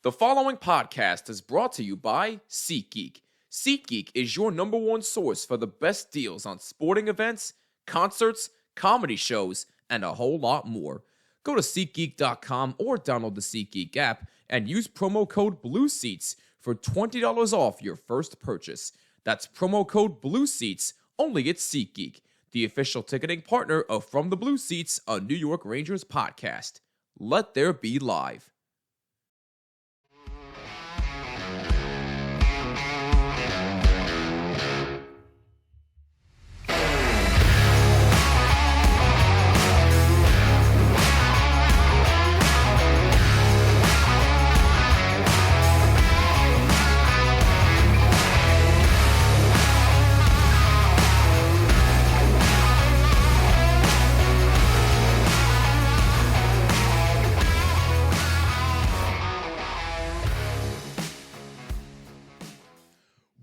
The following podcast is brought to you by SeatGeek. SeatGeek is your number one source for the best deals on sporting events, concerts, comedy shows, and a whole lot more. Go to SeatGeek.com or download the SeatGeek app and use promo code BLUESEATS for $20 off your first purchase. That's promo code BLUESEATS only at SeatGeek, the official ticketing partner of From the Blue Seats, a New York Rangers podcast. Let there be live.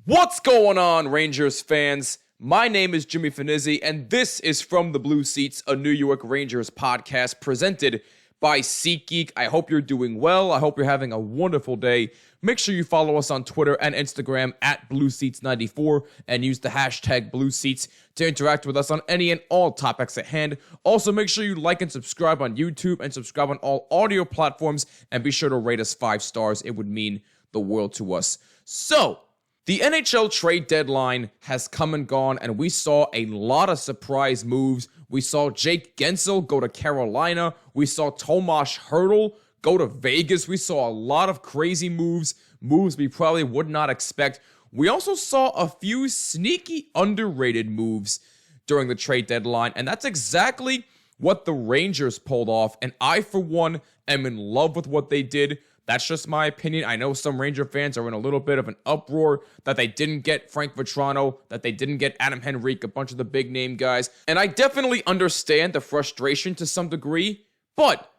What's going on, Rangers fans? My name is Jimmy Fanizzi, and this is From the Blue Seats, a New York Rangers podcast presented by SeatGeek. I hope you're doing well. I hope you're having a wonderful day. Make sure you follow us on Twitter and Instagram at BlueSeats94 and use the hashtag BlueSeats to interact with us on any and all topics at hand. Also, make sure you like and subscribe on YouTube and subscribe on all audio platforms, and be sure to rate us 5 stars. It would mean the world to us. So, the NHL trade deadline has come and gone, and we saw a lot of surprise moves. We saw Jake Guentzel go to Carolina. We saw Tomas Hertl go to Vegas. We saw a lot of crazy moves we probably would not expect. We also saw a few sneaky underrated moves during the trade deadline, and that's exactly what the Rangers pulled off, and I, for one, am in love with what they did. That's just my opinion. I know some Ranger fans are in a little bit of an uproar that they didn't get Frank Vatrano, that they didn't get Adam Henrique, a bunch of the big name guys. And I definitely understand the frustration to some degree, but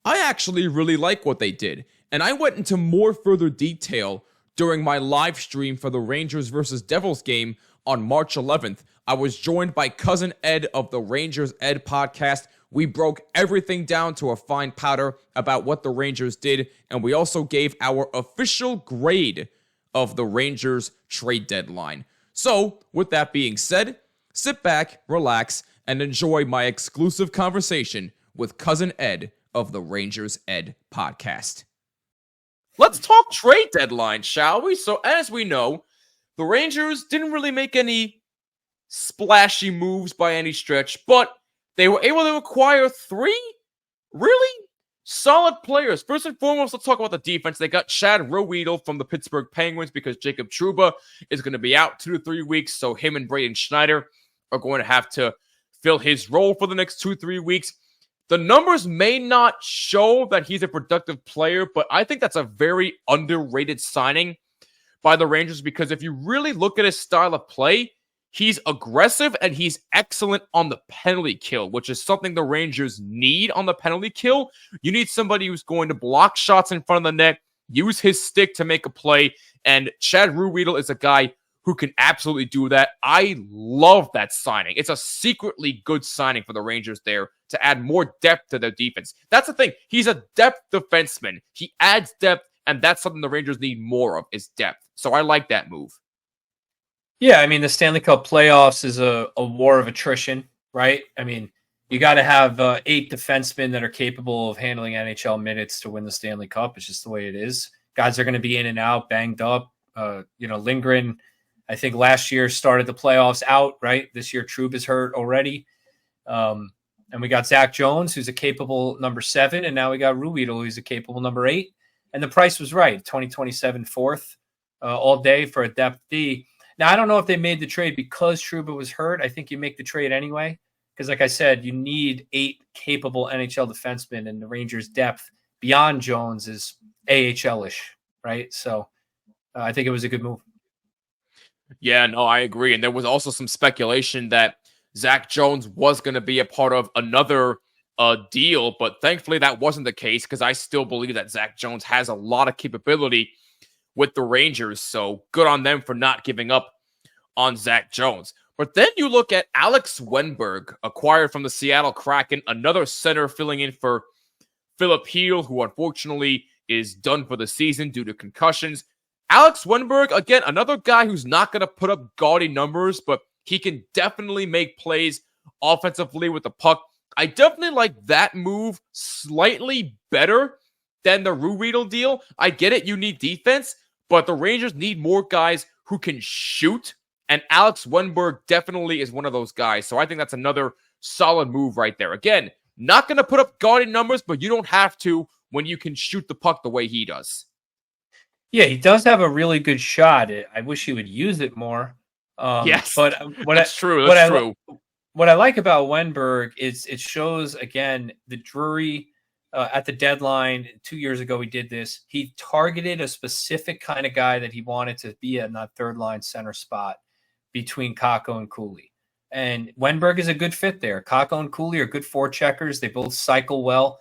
I actually really like what they did. And I went into more further detail during my live stream for the Rangers versus Devils game on March 11th. I was joined by Cousin Ed of the Rangers Ed podcast. We broke everything down to a fine powder about what the Rangers did, and we also gave our official grade of the Rangers trade deadline. So, with that being said, sit back, relax, and enjoy my exclusive conversation with Cousin Ed of the Rangers Ed podcast. Let's talk trade deadline, shall we? So, as we know, the Rangers didn't really make any splashy moves by any stretch, but they were able to acquire 3 really solid players. First and foremost, let's talk about the defense. They got Chad Ruhwedel from the Pittsburgh Penguins because Jacob Trouba is going to be out 2 to 3 weeks, so him and Braden Schneider are going to have to fill his role for the next 2-3 weeks. The numbers may not show that he's a productive player, but I think that's a very underrated signing by the Rangers because if you really look at his style of play, he's aggressive and he's excellent on the penalty kill, which is something the Rangers need on the penalty kill. You need somebody who's going to block shots in front of the net, use his stick to make a play, and Chad Ruhwedel is a guy who can absolutely do that. I love that signing. It's a secretly good signing for the Rangers there to add more depth to their defense. That's the thing. He's a depth defenseman. He adds depth, and that's something the Rangers need more of, is depth. So I like that move. Yeah, I mean, the Stanley Cup playoffs is a war of attrition, right? I mean, you got to have 8 defensemen that are capable of handling NHL minutes to win the Stanley Cup. It's just the way it is. Guys are going to be in and out, banged up. Lindgren, I think last year started the playoffs out, right? This year, Trouba is hurt already. And we got Zach Jones, who's a capable number 7, and now we got Ruhwedel, who's a capable number 8. And the price was right, 2027 fourth all day for a depth D. Now, I don't know if they made the trade because Trouba was hurt. I think you make the trade anyway because, like I said, you need 8 capable NHL defensemen, and the Rangers' depth beyond Jones is AHL-ish, right? So I think it was a good move. Yeah, no, I agree. And there was also some speculation that Zach Jones was going to be a part of another deal, but thankfully that wasn't the case because I still believe that Zach Jones has a lot of capability with the Rangers, so good on them for not giving up on Zach Jones. But then you look at Alex Wenberg, acquired from the Seattle Kraken, another center filling in for Philip Heel, who unfortunately is done for the season due to concussions. Alex Wenberg, again, another guy who's not going to put up gaudy numbers, but he can definitely make plays offensively with the puck. I definitely like that move slightly better than the Ruhwedel deal. I get it, you need defense, but the Rangers need more guys who can shoot, and Alex Wenberg definitely is one of those guys. So I think that's another solid move right there. Again, not going to put up gaudy numbers, but you don't have to when you can shoot the puck the way he does. Yeah, he does have a really good shot. I wish he would use it more. Yes, but that's true. That's true. What I like about Wenberg is it shows, again, the Drury at the deadline 2 years ago, he did this. He targeted a specific kind of guy that he wanted to be in that third line center spot between Kakko and Cooley. And Wenberg is a good fit there. Kakko and Cooley are good forecheckers. They both cycle well.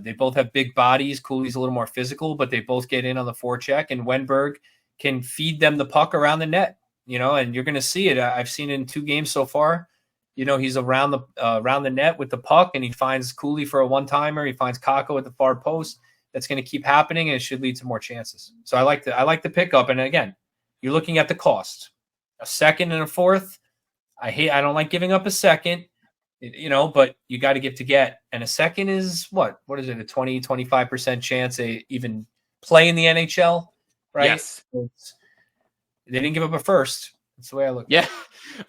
They both have big bodies. Cooley's a little more physical, but they both get in on the forecheck. And Wenberg can feed them the puck around the net, and you're going to see it. I've seen it in 2 games so far. He's around the net with the puck, and he finds Cooley for a one-timer. He finds Kakko at the far post. That's going to keep happening, and it should lead to more chances. So I like the pickup. And again, you're looking at the cost. A second and a fourth. I don't like giving up a second, but you got to give to get. And a second is what is it? A 20-25% chance they even play in the NHL, right? Yes. They didn't give up a first. That's the way I look. Yeah,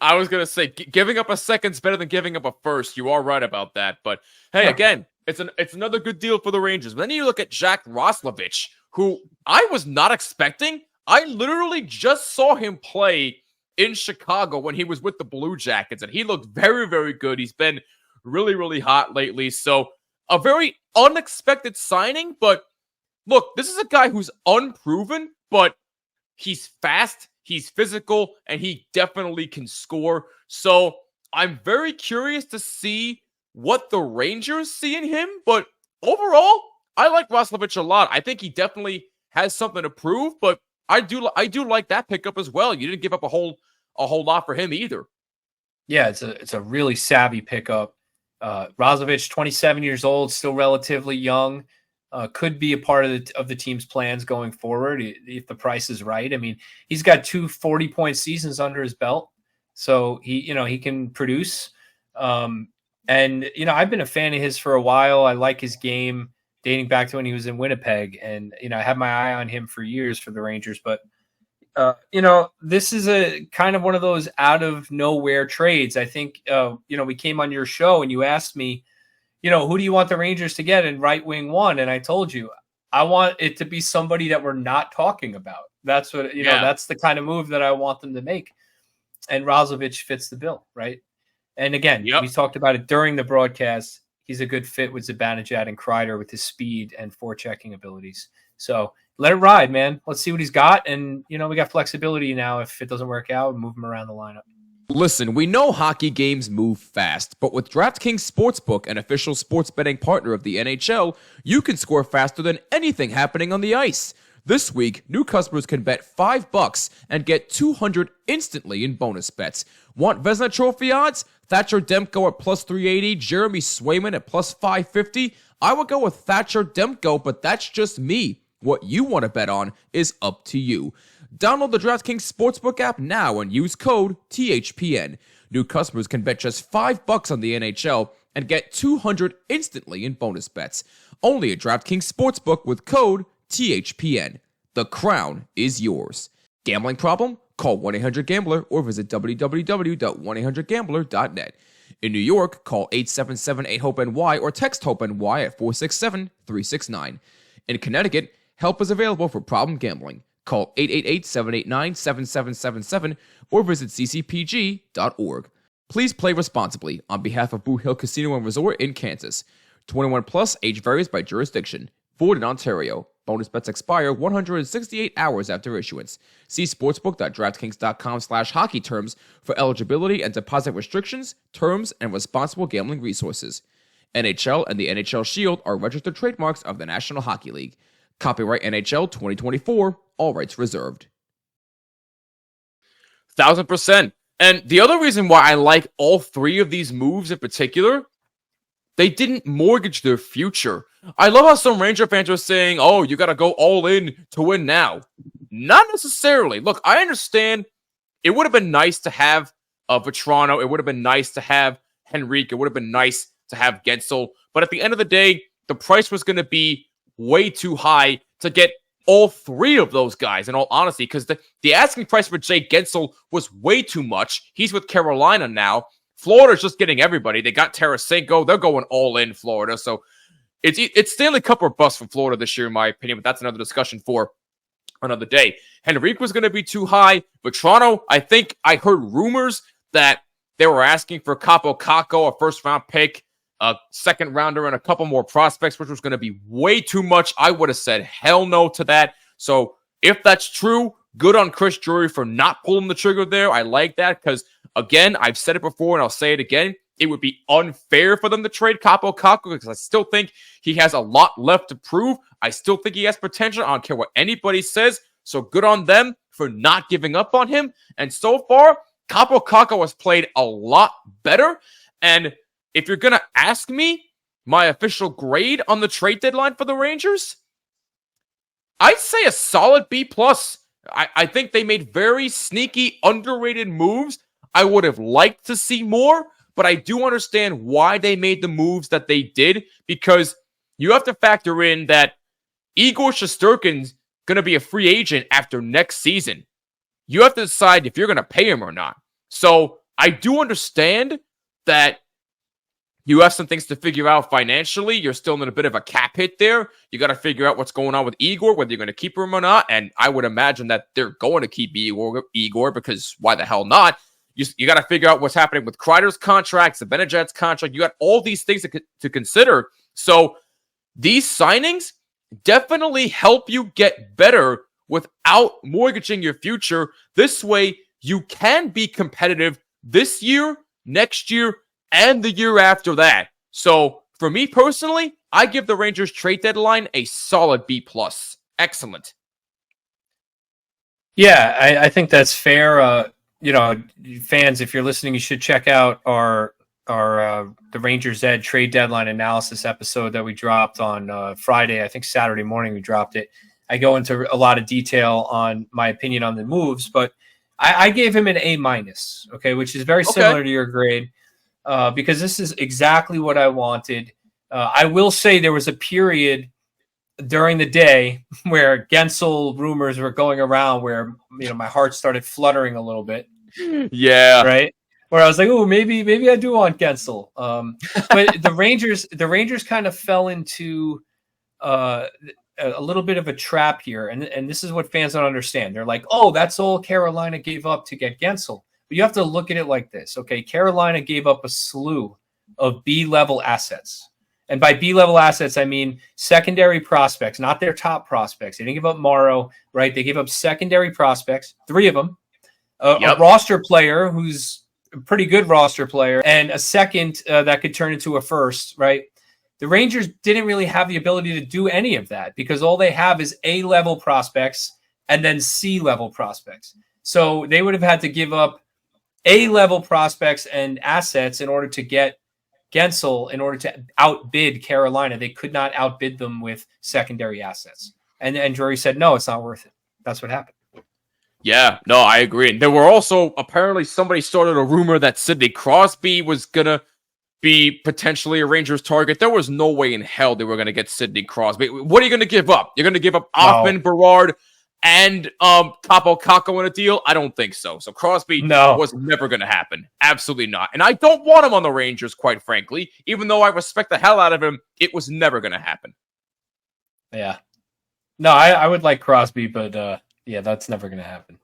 I was going to say, giving up a second's better than giving up a first. You are right about that. But, hey, again, it's another good deal for the Rangers. But then you look at Jack Roslovic, who I was not expecting. I literally just saw him play in Chicago when he was with the Blue Jackets, and he looked very, very good. He's been really, really hot lately. So a very unexpected signing, but look, this is a guy who's unproven, but he's fast, he's physical, and he definitely can score. So I'm very curious to see what the Rangers see in him, but overall, I like Roslovic a lot. I think he definitely has something to prove, but I do like that pickup as well. You didn't give up a whole lot for him either. Yeah, it's a really savvy pickup. Roslovic, 27 years old, still relatively young, could be a part of the team's plans going forward if the price is right. I mean, he's got 2 40-point seasons under his belt, so he can produce. And I've been a fan of his for a while. I like his game dating back to when he was in Winnipeg, and I had my eye on him for years for the Rangers. But this is a kind of one of those out of nowhere trades. I think we came on your show and you asked me, who do you want the Rangers to get in right wing one? And I told you I want it to be somebody that we're not talking about. That's what that's the kind of move that I want them to make. And Roslovic fits the bill, right? And again, we talked about it during the broadcast. He's a good fit with Zibanejad and Kreider with his speed and forechecking abilities. So let it ride, man. Let's see what he's got. And, we got flexibility now. If it doesn't work out, move him around the lineup. Listen, we know hockey games move fast, but with DraftKings Sportsbook, an official sports betting partner of the NHL, you can score faster than anything happening on the ice. This week, new customers can bet $5 and get $200 instantly in bonus bets. Want Vezina Trophy odds? Thatcher Demko at plus 380, Jeremy Swayman at plus 550. I would go with Thatcher Demko, but that's just me. What you want to bet on is up to you. Download the DraftKings Sportsbook app now and use code THPN. New customers can bet just $5 on the NHL and get $200 instantly in bonus bets. Only at DraftKings Sportsbook with code THPN. The crown is yours. Gambling problem? Call 1-800-GAMBLER or visit www.1800gambler.net. In New York, call 877-8-HOPE-NY or text HOPE-NY at 467-369. In Connecticut, help is available for problem gambling. Call 888-789-7777 or visit ccpg.org. Please play responsibly on behalf of Boot Hill Casino and Resort in Kansas. 21 plus, age varies by jurisdiction. Void in Ontario. Bonus bets expire 168 hours after issuance. See sportsbook.draftkings.com/hockey terms for eligibility and deposit restrictions, terms, and responsible gambling resources. NHL and the NHL Shield are registered trademarks of the National Hockey League. Copyright NHL 2024, all rights reserved. 1000%. And the other reason why I like all three of these moves in particular, they didn't mortgage their future. I love how some Ranger fans are saying, oh, you got to go all in to win now. Not necessarily. Look, I understand it would have been nice to have Vetrano. It would have been nice to have Henrique. It would have been nice to have Gensel. But at the end of the day, the price was going to be way too high to get all three of those guys, in all honesty, because the asking price for Jay Gensel was way too much. He's with Carolina now. Florida's just getting everybody. They got Tarasenko. They're going all in Florida. So it's Stanley Cup or bust from Florida this year, in my opinion, but that's another discussion for another day. Henrique was going to be too high. Vetrano, I think I heard rumors that they were asking for Capo Caco, a first-round pick, a second rounder, and a couple more prospects, which was going to be way too much. I would have said hell no to that. So if that's true, good on Chris Drury for not pulling the trigger there. I like that because, again, I've said it before and I'll say it again. It would be unfair for them to trade Capo Caco because I still think he has a lot left to prove. I still think he has potential. I don't care what anybody says. So good on them for not giving up on him. And so far, Capo Caco has played a lot better. And if you're going to ask me my official grade on the trade deadline for the Rangers, I'd say a solid B+. I think they made very sneaky, underrated moves. I would have liked to see more, but I do understand why they made the moves that they did, because you have to factor in that Igor Shesterkin's going to be a free agent after next season. You have to decide if you're going to pay him or not. So I do understand that you have some things to figure out financially. You're still in a bit of a cap hit there. You got to figure out what's going on with Igor, whether you're going to keep him or not. And I would imagine that they're going to keep Igor because why the hell not? You got to figure out what's happening with Kreider's contract, Zibanejad's contract. You got all these things to consider. So these signings definitely help you get better without mortgaging your future. This way, you can be competitive this year, next year, and the year after that. So for me personally, I give the Rangers trade deadline a solid B+. Excellent. Yeah, I think that's fair. Fans, if you're listening, you should check out our the Rangers Ed trade deadline analysis episode that we dropped on Friday. I think Saturday morning we dropped it. I go into a lot of detail on my opinion on the moves, but I gave him an A-, okay, which is very similar to your grade, because this is exactly what I wanted. I will say there was a period during the day where Gensel rumors were going around where, my heart started fluttering a little bit. Yeah. Right. Where I was like, oh, maybe I do want Gensel. But the Rangers kind of fell into a little bit of a trap here. And this is what fans don't understand. They're like, oh, that's all Carolina gave up to get Gensel. But you have to look at it like this. Okay, Carolina gave up a slew of B-level assets. And by B-level assets, I mean secondary prospects, not their top prospects. They didn't give up Morrow, right? They gave up secondary prospects, 3 of them, a roster player who's a pretty good roster player, and a second that could turn into a first, right? The Rangers didn't really have the ability to do any of that because all they have is A-level prospects and then C-level prospects. So they would have had to give up A-level prospects and assets in order to get Gensel, in order to outbid Carolina. They could not outbid them with secondary assets. And Drury said, no, it's not worth it. That's what happened. Yeah, no, I agree. There were also, apparently somebody started a rumor that Sidney Crosby was going to be potentially a Rangers target. There was no way in hell they were going to get Sidney Crosby. What are you going to give up? You're going to give up Hoffman, Berard, and Capo Caco in a deal? I don't think so. So Crosby was never going to happen. Absolutely not. And I don't want him on the Rangers, quite frankly. Even though I respect the hell out of him, it was never going to happen. Yeah. No, I would like Crosby, but that's never going to happen.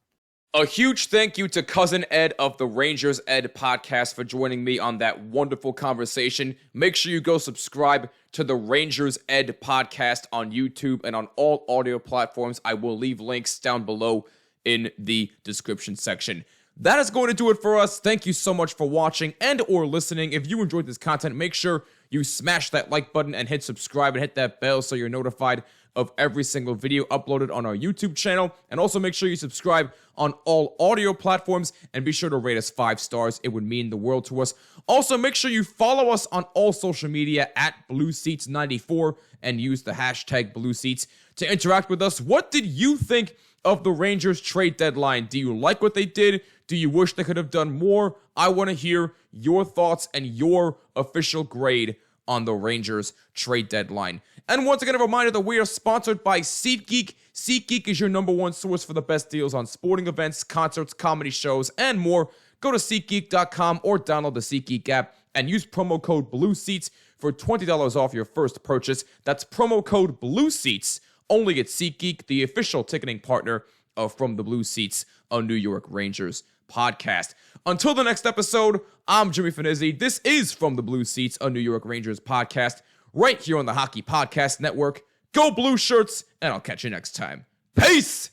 A huge thank you to Cousin Ed of the Rangers Ed podcast for joining me on that wonderful conversation. Make sure you go subscribe to the Rangers Ed podcast on YouTube and on all audio platforms. I will leave links down below in the description section. That is going to do it for us. Thank you so much for watching and or listening. If you enjoyed this content, make sure you smash that like button and hit subscribe and hit that bell so you're notified of every single video uploaded on our YouTube channel. And also make sure you subscribe on all audio platforms and be sure to rate us 5 stars. It would mean the world to us. Also, make sure you follow us on all social media at BlueSeats94 and use the hashtag BlueSeats to interact with us. What did you think of the Rangers trade deadline? Do you like what they did? Do you wish they could have done more? I want to hear your thoughts and your official grade on the Rangers trade deadline. And once again, a reminder that we are sponsored by SeatGeek. SeatGeek is your #1 source for the best deals on sporting events, concerts, comedy shows, and more. Go to SeatGeek.com or download the SeatGeek app and use promo code BLUESEATS for $20 off your first purchase. That's promo code BLUESEATS only at SeatGeek, the official ticketing partner of From the Blue Seats, a New York Rangers podcast. Until the next episode, I'm Jimmy Fanizzi. This is From the Blue Seats, a New York Rangers podcast, right here on the Hockey Podcast Network. Go Blue Shirts, and I'll catch you next time. Peace!